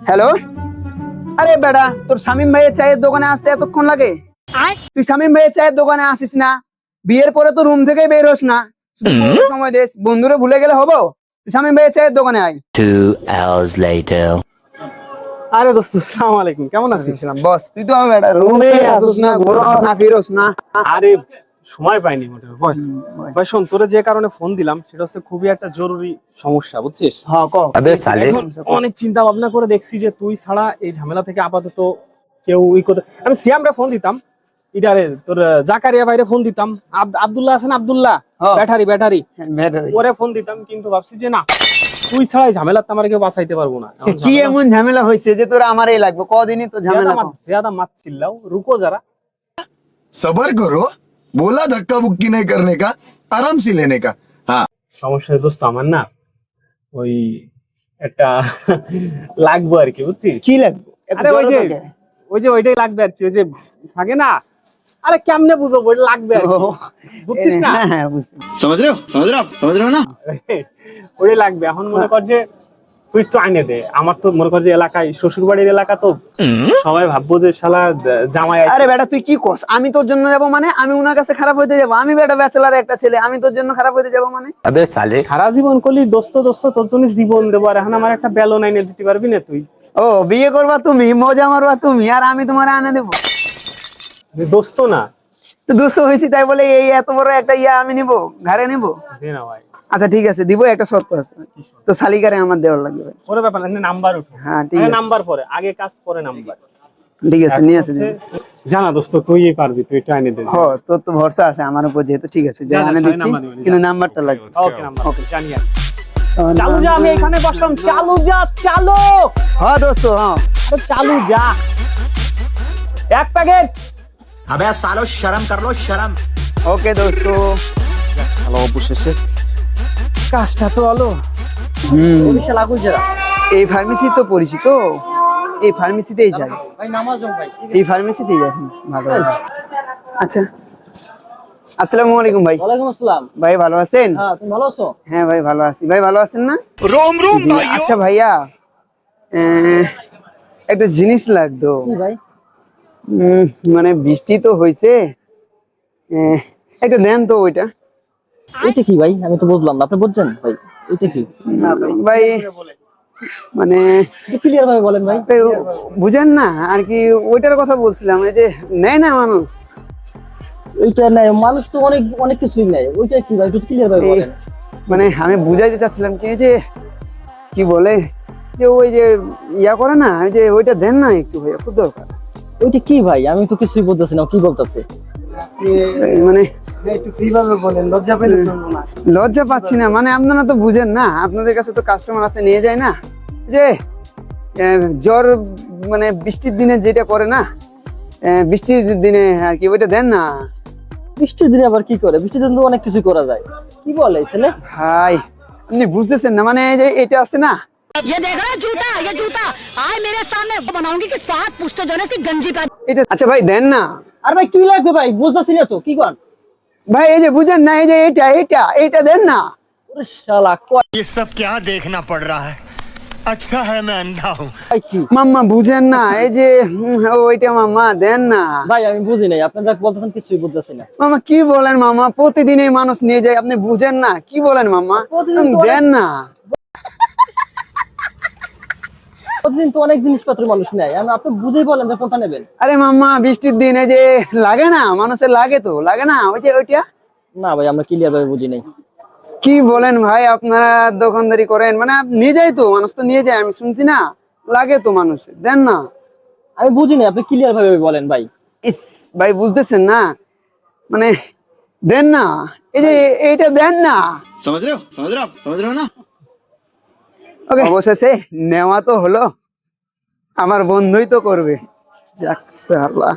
Hello, আরে বেটা তোর শামিম ভাইয়ের চায়ের দোকানে আসতে এতক্ষণ লাগে? তুই শামিম ভাইয়ের চায়ের দোকানে আসিস না, বিয়ের পরে তো রুম থেকে বের হোস না, শুধু বন্ধুর সময় দিস। বন্ধুরে ভুলে গেলে হবো? তুই শামিম ভাইয়ের চায়ের দোকানে আয়। 2 hours later. আরে দোস্ত, আসসালামু আলাইকুম, কেমন আছিস? বস তুই তো বেটা রুমে আসিস না, ঘোরা না ফিরোস না। আরে সময় পাইনি মোটেও। ভাই শোন, তোরে যে কারণে ফোন দিলাম সেটা হচ্ছে খুবই একটা জরুরি সমস্যা, বুঝছিস? হ্যাঁ ক। এখন অনেক চিন্তা ভাবনা করে দেখছি যে তুই ছাড়া এই ঝামেলা থেকে আপাতত কেউ আমি সিয়ামরে ফোন দিতাম, ইডারে তোর জাকারিয়া ভাইরে ফোন দিতাম, আব্দুল্লাহ আছেন, আব্দুল্লাহ ব্যাটারি ব্যাটারি ওরে ফোন দিতাম, কিন্তু ভাবছি যে না, তুই ছাড়া এই ঝামেলা তো আমার কেউ বাঁচাইতে পারবো না। কি এমন ঝামেলা হয়েছে যে তোরা আমারই লাগবে? কদিনই তো ঝামেলা। ज्यादा मत चिल्लाओ, रुको जरा। सबर करो, बोला धक्का बुक्की नहीं करने का, आराम से लेने का। हाँ সমস্যা দোস্ত আমার না, ওই একটা লাগবে আর কি, বুঝছিস? কি লাগবে? আরে ওই যে ওইটাই লাগবে আর কি, ওই যে থাকে না, আরে কেমনে বুঝবো, ওইটা লাগবে আর কি, বুঝছিস না? হ্যাঁ বুঝছি। समझ रहे हो ना। ওইটাই লাগবে। এখন মনে কর যে তুই একটু আইনে দে, আমার তো মনে কর যে এলাকায় শ্বশুর বাড়ির এলাকা তো, সবাই ভাববো যে শালা জামাই। আরে বেটা তুই কি করস? আমি তোর জন্য যাবো মানে? আমি উনার কাছে খারাপ হইতে যাবো? আমি বেটা ব্যাচেলার একটা ছেলে, আমি তোর জন্য খারাপ হইতে যাবো মানে? अबे साले সারা জীবন করলি দোস্ত দোস্ত, তোর জন্য জীবন দেবো, আর এখন আমার একটা বেলন আইনে দিতে পারবি না তুই? ও বিয়ে করবা তুমি, মজা মারবা তুমি, আর আমি তোমার আনে দেবো? দোস্ত না, তো দুশো হয়েছি তাই বলে এই এত বড় একটা ইয়া আমি নিবো, ঘাড়ে নিবো? দে না ভাই। আচ্ছা ঠিক আছে, দিব। একটা শর্ত আছে, তো শালিকারে আমার দেওয়ার লাগবে। ওরে ব্যাপার না, নাম্বার উঠে। হ্যাঁ ঠিক আছে, নাম্বার পরে, আগে কাজ পরে নাম্বার। ঠিক আছে নিয়ে আসে। জানা দোস্ত, তুই পারবি, তুই এটা এনে দে। হ তোর তো ভরসা আছে আমার উপর যেহেতু। ঠিক আছে যা আনে দিচ্ছি, কিন্তু নাম্বারটা লাগবে। ওকে, নাম্বার ওকে, জানি আর। চালু যা, আমি এখানে বসলাম, চালু যা, চালু। হ্যাঁ দোস্ত, হ্যাঁ চালু যা, এক প্যাকেট। अबे सालो शर्म कर लो शर्म। ওকে দোস্ত। হ্যালো, অবশেষে কাজটা তো হলো। এই ফার্মেসি তো পরিচিত, এই ফার্মেসিতেই যাই। এই ফার্মেসিতেই যাই। ভালো ভালো। আচ্ছা, আসসালামু আলাইকুম ভাই। ওয়ালাইকুম আসসালাম। ভাই ভালো আছেন? হ্যাঁ, তুমি ভালো আছো? হ্যাঁ ভাই ভালো আছি। ভাই ভালো আছেন না? रोम रोम জি, আচ্ছা ভাইয়া, একটা জিনিস লাগতো। কি ভাই? মানে বৃষ্টি তো হয়েছে, একটা দেন তো ওইটা। এটা কি ভাই? আমি তো বুঝলাম না, আপনি বুঝছেন ভাই? এটা কি? ভাই মানে ক্লিয়ার ভাবে বলেন ভাই। বুঝেন না আর কি, ওইটার কথা বলছিলাম। এই যে নেয় না মানুষ, ওইটা নাই, মানুষ তো অনেক অনেক কিছুই নেয়। ওইটা কি ভাই? একটু ক্লিয়ার ভাবে বলেন। মানে আমি বুঝাইতে চাচ্ছিলাম কি, যে কি বলে যে ওই যে ইয়া করে না, ওই যে ওইটা দেন না একটু ভাইয়া, খুব দরকার। ওইটা কি ভাই? আমি তো কিছুই বুঝতেছি না, কি বলতেছে? মানে একটু কিভাবে বলেন, লজ্জা পেলে চলবো না। লজ্জা পাচ্ছি না, মানে আপনারা তো বুঝেন না, আপনাদের কাছে তো কাস্টমার আছে, নিয়ে যায় না। যে জ্বর মানে বৃষ্টির দিনে যেটা করে না, বৃষ্টির দিনে আর কি, ওইটা দেন না। বৃষ্টির দিনে আবার কি করে? বৃষ্টির দিনে তো অনেক কিছু করা যায়। কি বলে ছেলে? ভাই আপনি বুঝতেছেন না, মানে এই যে এটা আছে না, ये देखो ना जूता, ये जूता आए मेरे सामने बनाऊंगी कि 7 पुश्ते जो है इसकी गंजी पे। এটা আচ্ছা ভাই দেন না। আর ভাই কি লাগবে ভাই? বুঝতেছি না তো, কি করেন ভাই এই যে বুঝেন না, এই যে এটা দেন না। ওরে শালা, ये सब क्या देखना पड़ रहा है। अच्छा है मैं अंधा हूँ। ভাই কি মাম্মা বুঝেন না, এই যে ওইটা মাম্মা দেন না। ভাই? আমি বুঝি নাই, আপনারা বলতেছেন কিছুই বুঝতেছি না। মামা কি বলেন মামা, প্রতিদিন এই মানুষ নিয়ে যায়, আপনি বুঝেন না? কি বলেন মামা, প্রতিদিন তো দেন না। প্রতিদিন তো অনেক জিনিসপত্র মানুষ নেয়, আপনি বুঝেই বলেন যে কোনটা নেবেন। আরে মাম্মা বৃষ্টির দিন এই যে লাগে না, মানুষের লাগে তো, লাগে না ওই যে ওইটা। না ভাই, আমরা ক্লিয়ার ভাবে বুঝি নাই। কি বলেন ভাই, আপনারা দোকানদারি করেন মানে নিয়ে যায় তো, মানুষ তো নিয়ে যায়, আমি শুনছি না, লাগে তো মানুষের, দেন না। আমি বুঝি নাই, আপনি ক্লিয়ার ভাবে বলেন ভাই। ইস ভাই বুঝতেছেন না, মানে দেন না, এই যে এইটা দেন না। समझ रहे हो ना। অবশেষে নেওয়া তো হলো, আমার বন্ধুই তো করবে। যাক আল্লাহ।